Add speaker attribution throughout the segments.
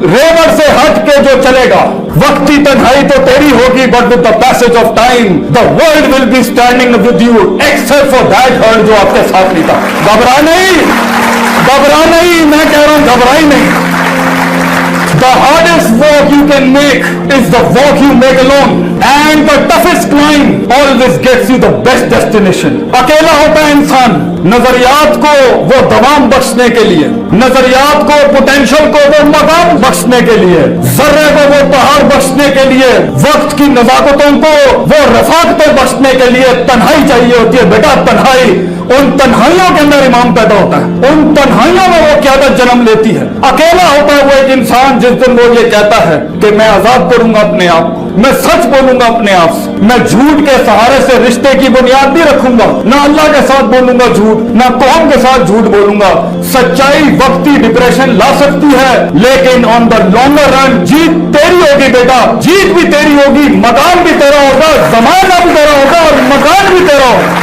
Speaker 1: रेवर से हट के जो चलेगा, वक्त की तन्हाई तो तेरी होगी, but with the passage of time the world will be standing with you, except for that hurt जो आपके साथ नहीं था। घबरा नहीं, मैं कह रहा हूं घबरा ही नहीं। The hardest walk you can make is the walk you make alone, and the toughest climb always gets you the best destination. अकेला होता है इंसान, नजरियात को वो दवाम बख्शने के लिए, नजरियात को, पोटेंशियल को वो मकाम बख्शने के लिए, जर्रे को वो पहाड़ बख्शने के लिए, वक्त की नजाकतों को वो रफाकतें बख्शने के लिए तन्हाई चाहिए होती है बेटा, तन्हाई। उन तन्हाइयों के अंदर इमाम पैदा होता है, उन तन्हाइयों में वो क़यादत जन्म लेती है। अकेला होता है वो एक इंसान जिस दिन वो ये कहता है कि मैं आजाद करूंगा अपने आप को, मैं सच बोलूंगा अपने आप से, मैं झूठ के सहारे से रिश्ते की बुनियाद नहीं रखूंगा, ना अल्लाह के साथ बोलूंगा झूठ, ना कौम के साथ झूठ बोलूंगा। सच्चाई वक्ती डिप्रेशन ला सकती है, लेकिन ऑन द लॉन्गर रन जीत तेरी होगी बेटा, जीत भी तेरी होगी, मकान भी तेरा होगा, जमाना भी तेरा होगा और मकान भी तेरा होगा।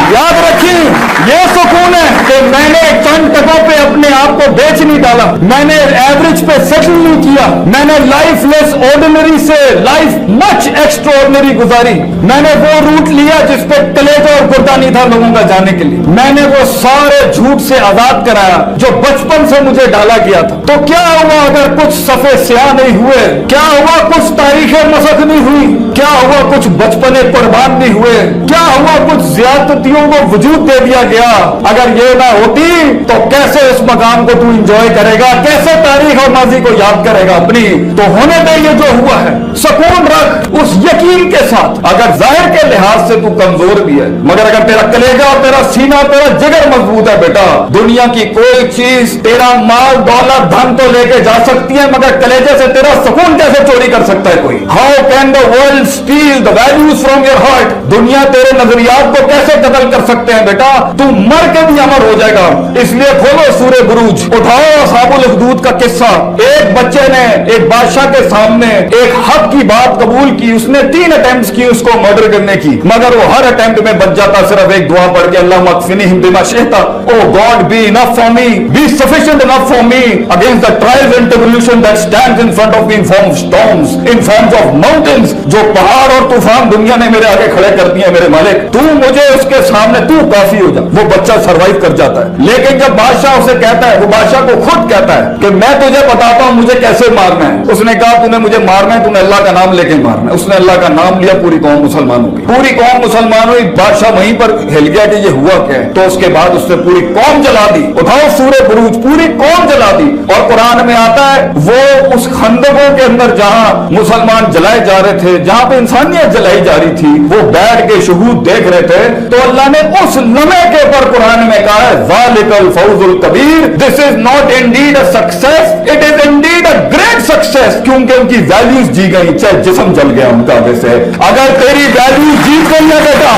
Speaker 1: याद रखिए, ये सुकून है कि मैंने चंद टकों पे अपने आप को बेच नहीं डाला, मैंने एवरेज पे सेटल नहीं किया, मैंने लाइफ लेस ऑर्डिनरी से लाइफ मच एक्स्ट्राऑर्डिनरी गुजारी, मैंने वो रूट लिया जिस पे कलेजा और गुर्दा नहीं था लोगों का जाने के लिए, मैंने वो सारे झूठ से आजाद कराया जो बचपन से मुझे डाला गया था। तो क्या हुआ अगर कुछ सफे स्याह नहीं हुए, क्या हुआ कुछ तारीखें मसक नहीं हुई, क्या हुआ कुछ बचपने कुर्बान नहीं हुए, क्या हुआ कुछ ज्यादतियों को वजूद दे दिया गया। अगर ये ना होती तो कैसे इस मकाम को तू इंजॉय करेगा, कैसे तारीख और माजी को याद करेगा अपनी। तो होने दे ये जो हुआ है, सुकून रख उस यकीन के साथ, अगर जाहिर के लिहाज से तू कमजोर भी है, मगर अगर तेरा कलेजा और तेरा सीना, तेरा जिगर मजबूत है बेटा, दुनिया की कोई चीज तेरा माल दौलत धन तो लेके जा सकती है, मगर कलेजे से तेरा सुकून कैसे चोरी कर सकता है कोई। How can the world steel the values from your heart, दुनिया तेरे नजरियात को कैसे कत्ल कर सकते हैं बेटा, तू मर के भी अमर हो जाएगा। इसलिए खोलो सूरे बुरूज, उठाओ असहाबुल उखदूद का किस्सा। एक बच्चे ने एक बादशाह के सामने एक हक की बात कबूल की, उसने 3 अटेम्प्ट्स की उसको मर्डर करने की, मगर वो हर अटेम्प्ट में बच जाता सिर्फ एक दुआ पढ़ के, अल्लाह मगफिनिहिम बिमा शि'ता, O God be enough for me, be sufficient enough for me against the trials and tribulation that stands in front of me in form of storms, in forms of mountains, जो पहाड़ और तूफान दुनिया ने मेरे आगे खड़े कर दिए मेरे मालिक, तू मुझे उसके सामने तू काफी हो जा। वो बच्चा सरवाइव कर जाता है। लेकिन जब बादशाह उसे कहता है, वो बादशाह को खुद कहता है कि मैं तुझे बताता हूं मुझे कैसे मारना है, उसने कहा तूने मुझे मारना है, तूने अल्लाह का नाम लेके मारना है। उसने अल्लाह का नाम लिया, पूरी कौम मुसलमान हो गई, पूरी कौम मुसलमान हुई। बादशाह वहीं पर हिल गया कि ये हुआ क्या है, तो उसके बाद उसने पूरी कौम जला दी। उठाओ सूरे बुरूज, पूरी कौम जला दी। और कुरान में आता है वो उस खंदकों के अंदर जहां मुसलमान जलाए जा रहे थे, जहां पे इंसानियत जलाई जा रही थी, वो बैठ के शहूद देख रहे थे, तो अल्लाह ने उस लम्हे के ऊपर कुरान में कहा है ज़ालिकल फौजुल कबीर, this is not indeed a success, it is indeed a great success, क्योंकि उनकी वैल्यूज जी गई, चाहे जिस्म जल गया उनका। वैसे अगर तेरी वैल्यूज जीत गई है बेटा,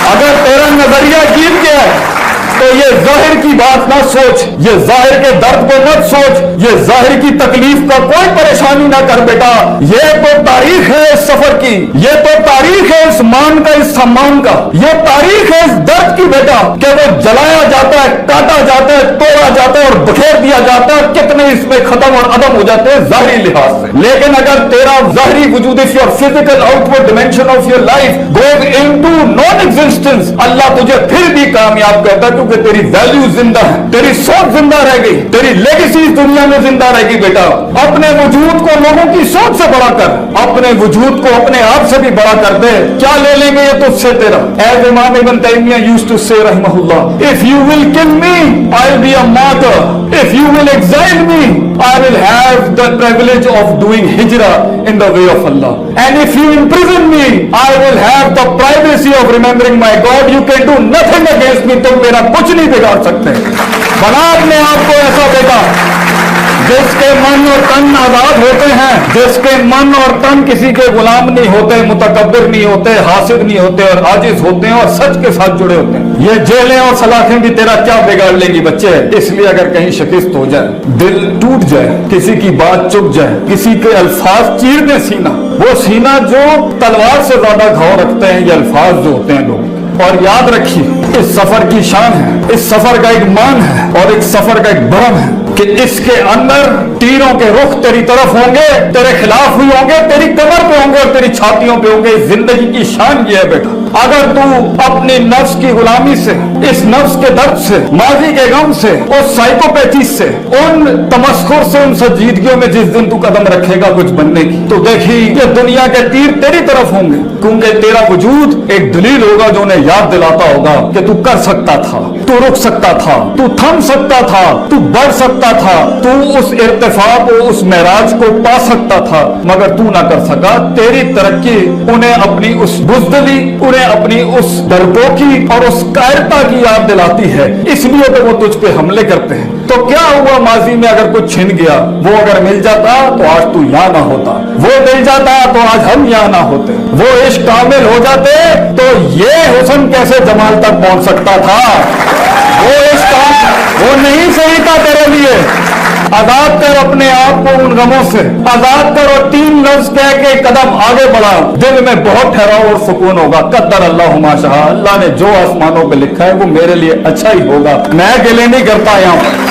Speaker 1: अगर तेरा नजरिया जीत गया है, तो ये जाहिर की बात ना सोच, ये जाहिर के दर्द को मत सोच, ये जाहिर की तकलीफ का कोई परेशानी ना कर बेटा। ये तो तारीख है इस सफर की, ये तो तारीख है इस मान का, इस सम्मान का, ये तारीख है इस दर्द की बेटा, कि वो जलाया जाता है, काटा जाता है, तोड़ा जाता है और बखेर दिया जाता है, कितने इसमें खत्म और अदम हो जाते हैं जाहिरी लिहाज से। लेकिन अगर तेरा जाहिरी वजूद, if your physical outward dimension of your life goes into non existence, Allah तुझे फिर भी कामयाब करता है, क्योंकि तेरी वैल्यू जिंदा है, तेरी सोच जिंदा रह गई, तेरी लेगेसी दुनिया में जिंदा रहेगी बेटा। अपने वजूद को लोगों की सोच से बड़ा कर, अपने वजूद को अपने आप से भी बड़ा कर दे। क्या ले लेंगे ये तुझसे तेरा? एज इमाम इब्न तैमिया यूज्ड टू से रहमहुल्लाह, if you will kill me I will be a martyr, if you will exile me I will have the privilege of doing हिजरा in the way of Allah, and if you imprison me I will have the privacy of remembering my God, you can do nothing against me, तुम मेरा कुछ नहीं बिगाड़ सकते। बना अपने आप को ऐसा बेटा जिसके मन और तन आजाद होते हैं, जिसके मन और तन किसी के गुलाम नहीं होते, मुतकब्बिर नहीं होते, हासिद नहीं होते और आजिज होते हैं और सच के साथ जुड़े होते हैं। ये जेलें और सलाखें भी तेरा क्या बिगाड़ लेंगी बच्चे। इसलिए अगर कहीं शिकस्त हो जाए, दिल टूट जाए, किसी की बात चुप जाए, किसी के अल्फाज चीर दे सीना, वो सीना जो तलवार से ज्यादा घाव रखते हैं, ये अल्फाज जो होते हैं लोग। और याद रखिए, इस सफर की शान है, इस सफर का एक मान है और एक सफर का एक भरम है। कि इसके अंदर तीरों के रुख तेरी तरफ होंगे, तेरे खिलाफ भी होंगे, तेरी कमर पे होंगे और तेरी छातियों पे होंगे। जिंदगी की शान ये है बेटा, अगर तू अपनी नफ्स की गुलामी से, इस नफ्स के दर्द से, माजी के गम से, उस साइकोपैथी से, उन तमस्खुर से, उन संजीदगियों में जिस दिन तू कदम रखेगा कुछ बनने की, तो देखी ये दुनिया के तीर तेरी तरफ होंगे, क्योंकि तेरा वजूद एक दलील होगा जो उन्हें याद दिलाता होगा कि तू कर सकता था, तू रुक सकता था, तू थम सकता था, तू बढ़ सकता था, तू उस इर्तिफा को, उस महराज को पा सकता था, मगर तू ना कर सका। तेरी तरक्की उन्हें अपनी उस बुज़दिली, उन्हें अपनी उस डरपोकी और उस कायरता की याद दिलाती है, इसलिए तो वो तुझ पे हमले करते हैं। तो क्या हुआ माजी में अगर कुछ छिन गया, वो अगर मिल जाता तो आज तू यहाँ ना होता, वो मिल जाता तो आज हम यहाँ ना होते, वो इश्क कामिल हो जाते तो ये हुस्न कैसे जमाल तक पहुंच सकता था। वो इश्क वो नहीं सही था तेरे लिए। आजाद कर अपने आप को उन गमों से, आजाद कर और 3 लफ्ज कह के कदम आगे बढ़ा, दिल में बहुत ठहराव और सुकून होगा। कद्दर अल्लाह मा शाह, अल्लाह ने जो आसमानों पे लिखा है वो मेरे लिए अच्छा ही होगा। मैं गिले नहीं करता, यहाँ पर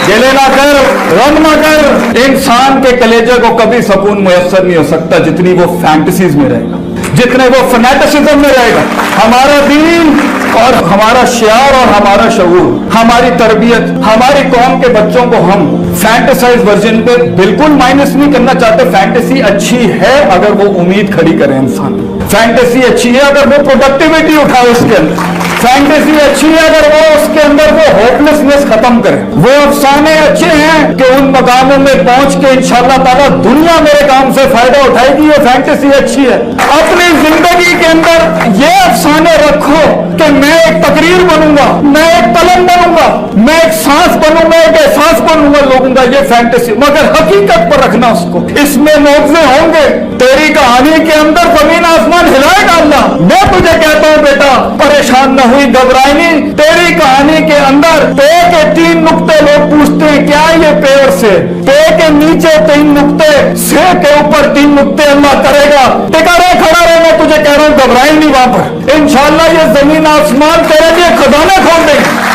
Speaker 1: गिले ना कर, गम ना कर। इंसान के कलेजे को कभी सुकून मुयस्सर नहीं हो सकता जितनी वो फैंटेसीज में रहेगा, जितने वो फनेटिसिज्म में रहेगा। हमारा दीन और हमारा शियार और हमारा शऊर, हमारी तरबियत, हमारी कौम के बच्चों को हम फैंटेसाइज वर्जन पे बिल्कुल माइनस नहीं करना चाहते। फैंटेसी अच्छी है अगर वो उम्मीद खड़ी करे इंसान, फैंटेसी अच्छी है अगर वो प्रोडक्टिविटी उठाए उसके अंदर, फैंटेसी अच्छी है अगर वो उसके अंदर वो होपलेसनेस खत्म करे। वो अफसाने अच्छे हैं कि उन मकामों में पहुंच के इंशाअल्लाह ताला दुनिया मेरे काम से फायदा उठाएगी, ये फैंटेसी अच्छी है। अपनी जिंदगी के अंदर ये अफसाने रखो कि मैं एक तकरीर बनूंगा, मैं एक कलम बनूंगा, मैं एक सांस बनूंगा, एक एहसास बनूंगा लोगों का, ये फैंटेसी। मगर हकीकत पर रखना उसको, इसमें मौज़े होंगे। तेरी कहानी के अंदर जमीन आसमान हिलाएगा अल्लाह। मैं तुझे कहता हूं बेटा, परेशान न हुई, घबराई नहीं। तेरी कहानी के अंदर पे के 3 नुक्ते लोग पूछते हैं क्या ये पे और से, पे के नीचे 3 नुक्ते, से के ऊपर 3 नुक्ते अल्लाह करेगा। टिका रहे, खड़ा रहे, मैं तुझे कह रहा हूं घबराई नहीं वहां पर। इंशाअल्लाह ये जमीन आसमान तेरे लिए खजाना खोल देंगे।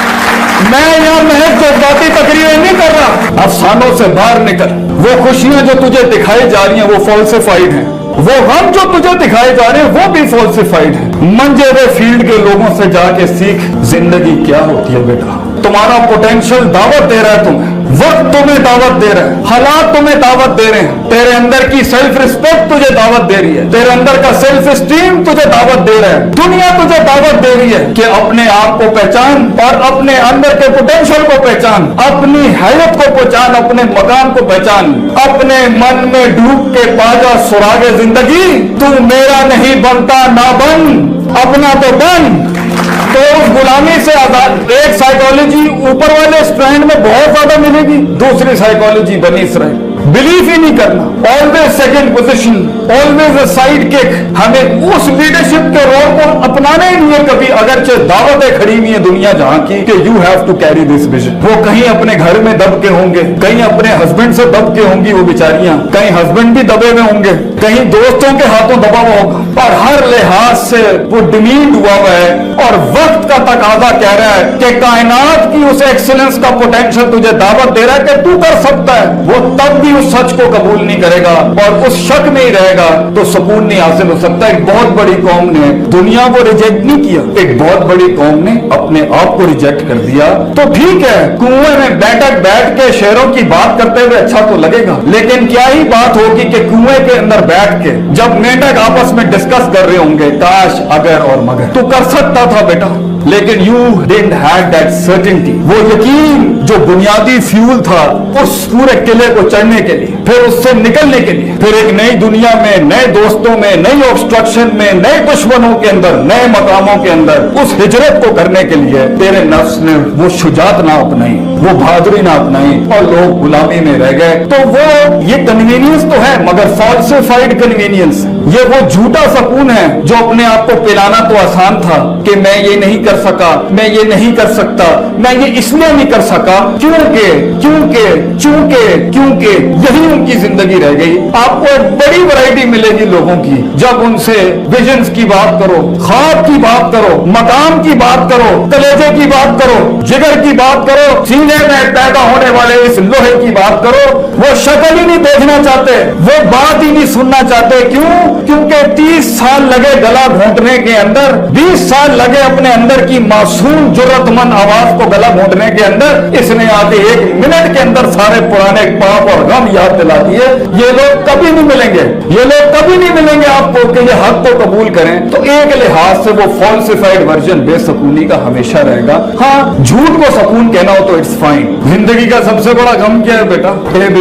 Speaker 1: मैं यहाँ महज जज्बाती तकरीरें नहीं कर रहा, अफसानों से बाहर निकल। वो खुशियां जो तुझे दिखाई जा रही हैं वो फॉल्सिफाइड हैं, वो गम जो तुझे दिखाए जा रहे हैं वो भी फॉल्सिफाइड है। मंजे हुए फील्ड के लोगों से जाके सीख जिंदगी क्या होती है बेटा। तुम्हारा पोटेंशियल दावत दे रहा है तुम्हें, वक्त तुम्हें दावत दे रहा है, हालात तुम्हें दावत दे रहे हैं, तेरे अंदर की सेल्फ रिस्पेक्ट तुझे दावत दे रही है, तेरे अंदर का सेल्फ स्टीम तुझे दावत दे रहा है, दुनिया तुझे दावत दे रही है कि अपने आप को पहचान और अपने अंदर के पोटेंशियल को पहचान, अपनी हैयत को पहचान, अपने मकाम को पहचान, अपने मन में डूब के पाजा सुरागे जिंदगी। तू मेरा नहीं बनता ना बन, अपना तो बन। तो उस गुलामी से आजाद। एक साइकोलॉजी ऊपर वाले स्ट्रैंड में बहुत ज्यादा मिलेगी, दूसरी साइकोलॉजी बनी इसराइल, बिलीव ही नहीं करना, always second position, always a side kick. हमें उस लीडरशिप के रोल को अपनाना ही नहीं है कभी, अगरचे दावतें खड़ी हुई है दुनिया जहां की कि you have to carry this vision. वो कहीं अपने घर में दब के होंगे, कहीं अपने हस्बैंड से दब के होंगी वो बेचारियां, कहीं हस्बैंड भी दबे हुए होंगे, कहीं दोस्तों के हाथों दबा हुआ होगा, पर हर लिहाज से वो डिमीट हुआ हुआ है। और वक्त का तकाजा कह रहा है कि कायनात की उस एक्सीलेंस का पोटेंशियल तुझे दावत दे रहा है कि तू कर सकता है। वो तब भी उस सच को कबूल नहीं करेगा और उस शक में ही रहेगा तो सुकून नहीं हासिल हो सकता। एक बहुत बड़ी कौम ने दुनिया को रिजेक्ट नहीं किया, एक बहुत बड़ी कौम ने अपने आप को रिजेक्ट कर दिया। तो ठीक है, कुएं में बैठ के शेरों की बात करते हुए अच्छा तो लगेगा, लेकिन क्या ही बात होगी कि कुएं के अंदर बैठ के जब मेंढक आपस में डिस्कस कर रहे होंगे काश अगर और मगर। तू कर सकता था बेटा, लेकिन you didn't have that certainty, वो यकीन जो बुनियादी फ्यूल था उस पूरे किले को चढ़ने के लिए, फिर उससे निकलने के लिए, फिर एक नई दुनिया में, नए दोस्तों में, नई ऑब्स्ट्रक्शन में, नए दुश्मनों के अंदर, नए मकामों के अंदर उस हिजरत को करने के लिए तेरे नफ्स ने वो शुजात ना अपनाई, वो बहादुरी ना अपनाई और लोग गुलामी में रह गए। तो वो ये कन्वीनियंस तो है मगर फॉल्सिफाइड कन्वीनियंस, ये वो झूठा सुकून है जो अपने आप को पिलाना तो आसान था कि मैं ये नहीं कर कर सका, मैं ये नहीं कर सकता, मैं ये इसलिए नहीं कर सका क्योंकि यही उनकी जिंदगी रह गई। आपको एक बड़ी वैरायटी मिलेगी लोगों की, जब उनसे विजन्स की बात करो, ख्वाब की बात करो, मकाम की बात करो, कलेजे की बात करो, जिगर की बात करो, सीने में पैदा होने वाले इस लोहे की बात करो, वो शक्ल ही नहीं देखना चाहते, वो बात ही नहीं सुनना चाहते। क्यों? क्योंकि 30 साल लगे गला घोंटने के अंदर, 20 साल लगे अपने अंदर की मासूम जुर्रतमंद आवाज को गला घोंटने के अंदर, इसने आके 1 मिनट के अंदर सारे पुराने पाप और गम याद दिला दिए। ये लोग कभी नहीं मिलेंगे, ये लोग कभी नहीं मिलेंगे आपको कि ये हक को कबूल करें। तो एक लिहाज से वो फॉल्सिफाइड वर्जन बेसकूनी का हमेशा रहेगा। हाँ, झूठ को सकून कहना हो तो इट्स फाइन। जिंदगी का सबसे बड़ा गम क्या है बेटा?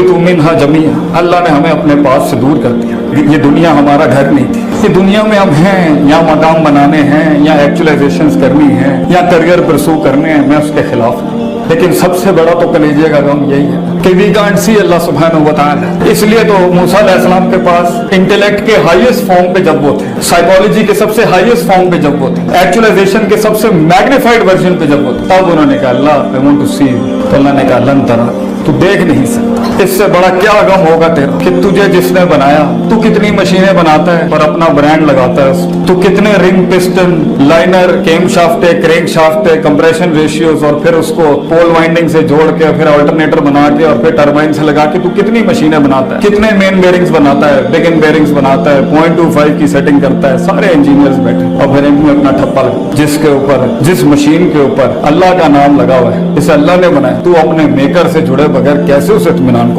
Speaker 1: तू मिन्हा जमिया, अल्लाह ने हमें अपने पास से दूर कर दिया। ये दुनिया हमारा घर नहीं थी। ये दुनिया में हम हैं, या मकाम बनाने हैं, या एक्चुअलाइजेशंस करनी है, या करियर परसू करने हैं, मैं उसके खिलाफ हूं। लेकिन सबसे बड़ा तो कलेजे का गम यही है कि वी कांट सी अल्लाह सुब्हानहू व तआला। इसलिए तो मूसा अलैहिस्सलाम के पास इंटेलेक्ट के हाईएस्ट फॉर्म पे जब वो थे, साइकोलॉजी के सबसे हाईएस्ट फॉर्म पे जब वो थे, एक्चुअलाइजेशन के सबसे मैग्नीफाइड वर्जन पे जब वो थे, तब उन्होंने कहा अल्लाह आई वांट टू सी। तो अल्लाह ने कहा लन तरा, तू देख नहीं सकता। इससे बड़ा क्या गम होगा तेरा कि तुझे जिसने बनाया, तू कितनी मशीनें बनाता है और अपना ब्रांड लगाता है, तू कितने ring, piston, liner, cam shaft, crank shaft, compression ratios, और फिर उसको पोल वाइंडिंग से जोड़ के, फिर अल्टरनेटर बना के, और फिर टरबाइन से लगा के तू कितनी मशीनें बनाता है, कितने मेन बेरिंग्स बनाता है, बिगिन बेरिंग्स बनाता है, 0.25 की सेटिंग करता है। सारे इंजीनियर्स बैठे और फिर इनमें अपना ठप्पा लगा, जिसके ऊपर, जिस मशीन के ऊपर अल्लाह का नाम लगा हुआ है, इसे अल्लाह ने बनाया। तू अपने मेकर से जुड़े बगैर कैसे उस इत्मीनान को